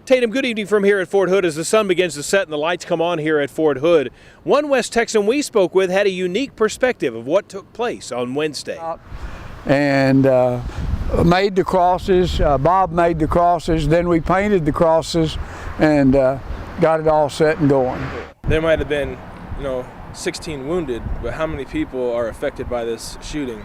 Tatum, good evening from here at Fort Hood. As the sun begins to set and the lights come on here at Fort Hood, one West Texan we spoke with had a unique perspective of what took place on Wednesday. And made the crosses. Bob made the crosses. Then we painted the crosses and got it all set and going. There might have been, 16 wounded, but how many people are affected by this shooting,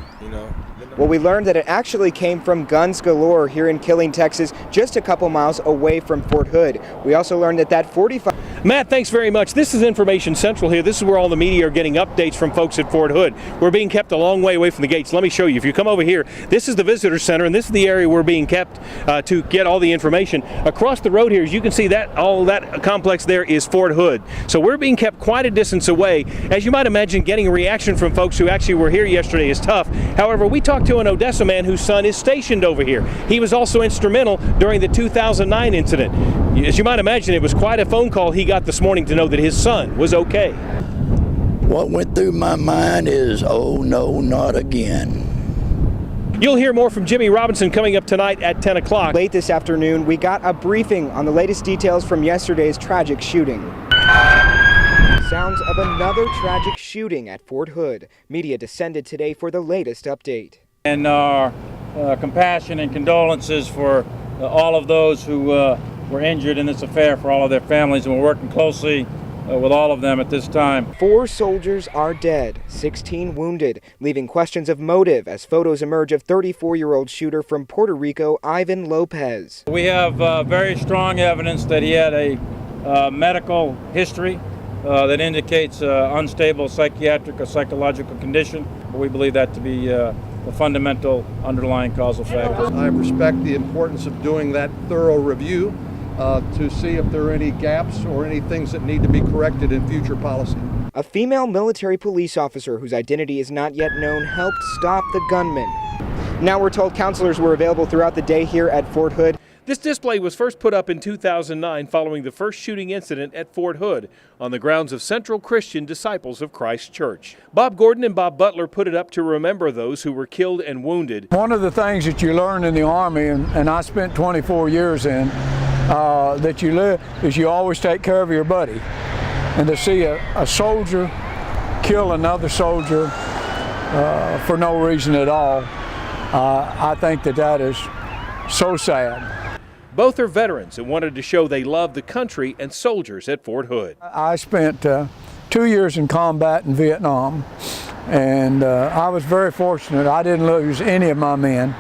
Well, we learned that it actually came from Guns Galore here in Killeen, Texas, just a couple miles away from Fort Hood. We also learned that 45... Matt, thanks very much. This is Information Central here. This is where all the media are getting updates from folks at Fort Hood. We're being kept a long way away from the gates. Let me show you. If you come over here, this is the visitor center, and this is the area we're being kept to get all the information. Across the road here, as you can see, that all that complex there is Fort Hood. So we're being kept quite a distance away. As you might imagine, getting a reaction from folks who actually were here yesterday is tough. However, we talked to an Odessa man whose son is stationed over here. He was also instrumental during the 2009 incident. As you might imagine, it was quite a phone call he got this morning to know that his son was okay. What went through my mind is, oh no, not again. You'll hear more from Jimmy Robinson coming up tonight at 10 o'clock. Late this afternoon, we got a briefing on the latest details from yesterday's tragic shooting. Sounds of another tragic shooting at Fort Hood. Media descended today for the latest update. And our compassion and condolences for all of those who were injured in this affair, for all of their families, and we're working closely with all of them at this time. 4 soldiers are dead, 16 wounded, leaving questions of motive as photos emerge of 34-year-old shooter from Puerto Rico, Ivan Lopez. We have very strong evidence that he had a medical history that indicates unstable psychiatric or psychological condition. We believe that to be the fundamental underlying causal factor. I respect the importance of doing that thorough review to see if there are any gaps or any things that need to be corrected in future policy. A female military police officer whose identity is not yet known helped stop the gunman. Now we're told counselors were available throughout the day here at Fort Hood. This display was first put up in 2009 following the first shooting incident at Fort Hood on the grounds of Central Christian Disciples of Christ Church. Bob Gordon and Bob Butler put it up to remember those who were killed and wounded. One of the things that you learn in the Army, and I spent 24 years in, that you live, is you always take care of your buddy. And to see a soldier kill another soldier for no reason at all, I think that is so sad. Both are veterans and wanted to show they love the country and soldiers at Fort Hood. I spent 2 years in combat in Vietnam, and I was very fortunate. I didn't lose any of my men,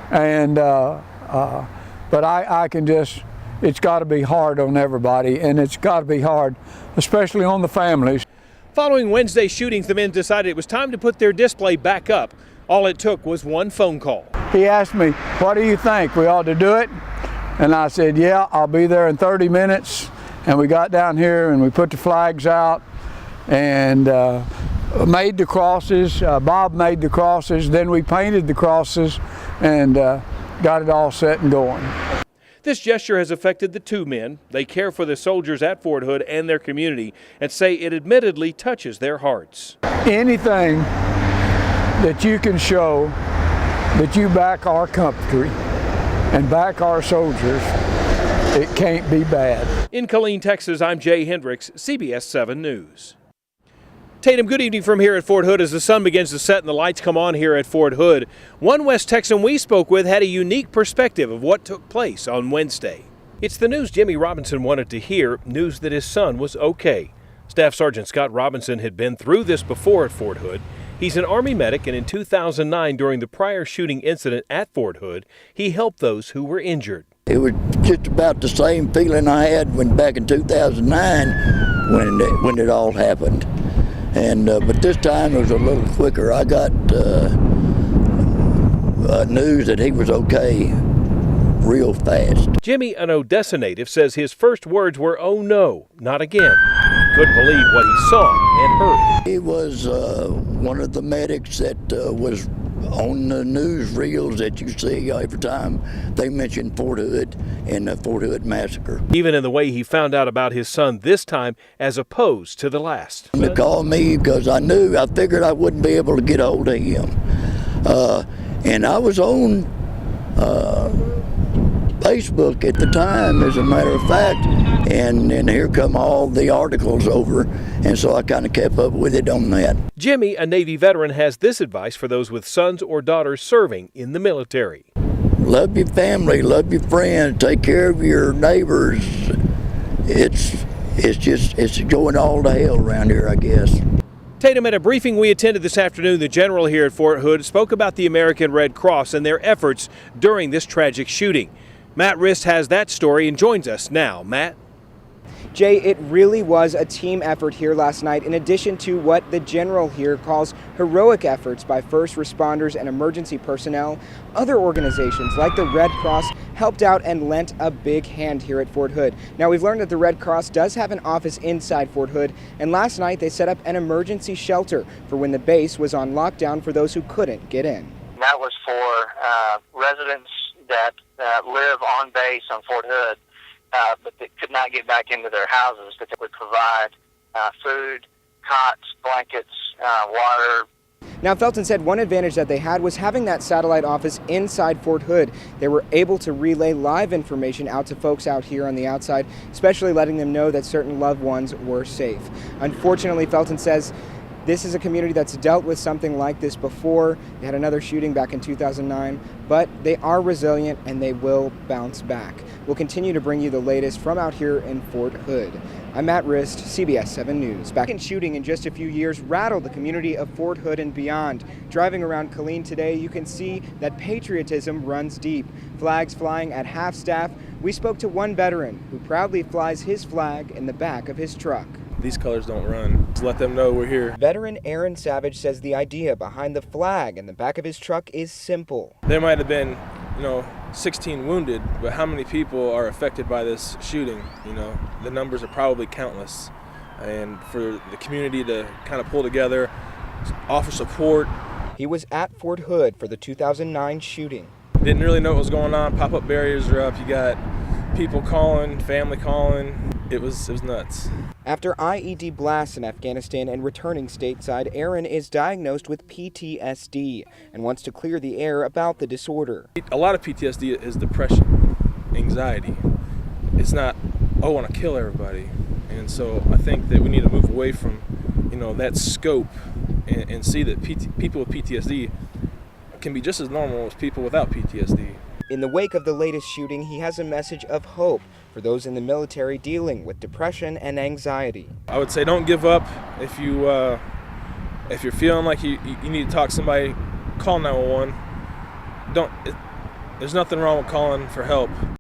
and but I can just, it's got to be hard on everybody, and it's got to be hard, especially on the families. Following Wednesday's shootings, the men decided it was time to put their display back up. All it took was one phone call. He asked me, "What do you think? We ought to do it?" And I said, "Yeah, I'll be there in 30 minutes. And we got down here and we put the flags out and made the crosses. Bob made the crosses. Then we painted the crosses and got it all set and going. This gesture has affected the two men. They care for the soldiers at Fort Hood and their community and say it admittedly touches their hearts. Anything that you can show that you back our country and back our soldiers, it can't be bad. In Killeen, Texas, I'm Jay Hendricks, CBS 7 News. Tatum, good evening from here at Fort Hood. As the sun begins to set and the lights come on here at Fort Hood, one West Texan we spoke with had a unique perspective of what took place on Wednesday. It's the news Jimmy Robinson wanted to hear, news that his son was okay. Staff Sergeant Scott Robinson had been through this before at Fort Hood. He's an Army medic, and in 2009, during the prior shooting incident at Fort Hood, he helped those who were injured. It was just about the same feeling I had when back in 2009 when it all happened. And but this time it was a little quicker. I got news that he was okay real fast. Jimmy, an Odessa native, says his first words were, "Oh no, not again." He couldn't believe what he saw and heard. He was one of the medics that was on the news reels that you see every time they mention Fort Hood and the Fort Hood massacre. Even in the way he found out about his son this time as opposed to the last. They called me because I figured I wouldn't be able to get hold of him. And I was on Facebook at the time, as a matter of fact, and here come all the articles over, and so I kind of kept up with it on that. Jimmy, a Navy veteran, has this advice for those with sons or daughters serving in the military. Love your family, love your friends, take care of your neighbors. It's going all to hell around here, I guess. Tatum, at a briefing we attended this afternoon, the general here at Fort Hood spoke about the American Red Cross and their efforts during this tragic shooting. Matt Rist has that story and joins us now. Matt? Jay, it really was a team effort here last night, in addition to what the general here calls heroic efforts by first responders and emergency personnel. Other organizations like the Red Cross helped out and lent a big hand here at Fort Hood. Now, we've learned that the Red Cross does have an office inside Fort Hood, and last night they set up an emergency shelter for when the base was on lockdown for those who couldn't get in. That was for residents that live on base on Fort Hood, but that could not get back into their houses, that they would provide food, cots, blankets, water. Now, Felton said one advantage that they had was having that satellite office inside Fort Hood. They were able to relay live information out to folks out here on the outside, especially letting them know that certain loved ones were safe. Unfortunately, Felton says this is a community that's dealt with something like this before. They had another shooting back in 2009, but they are resilient and they will bounce back. We'll continue to bring you the latest from out here in Fort Hood. I'm Matt Rist, CBS 7 News. Back in shooting in just a few years rattled the community of Fort Hood and beyond. Driving around Killeen today, you can see that patriotism runs deep. Flags flying at half-staff. We spoke to one veteran who proudly flies his flag in the back of his truck. These colors don't run. Just let them know we're here. Veteran Aaron Savage says the idea behind the flag in the back of his truck is simple. There might have been, 16 wounded, but how many people are affected by this shooting? The numbers are probably countless. And for the community to kind of pull together, offer support. He was at Fort Hood for the 2009 shooting. Didn't really know what was going on. Pop-up barriers are up. You got people calling, family calling. It was nuts. After IED blasts in Afghanistan and returning stateside, Aaron is diagnosed with PTSD and wants to clear the air about the disorder. A lot of PTSD is depression, anxiety. It's not, I want to kill everybody. And so I think that we need to move away from, that scope and see that people with PTSD can be just as normal as people without PTSD. In the wake of the latest shooting, he has a message of hope for those in the military dealing with depression and anxiety. I would say don't give up. If you're feeling like you need to talk to somebody, call 911. There's nothing wrong with calling for help.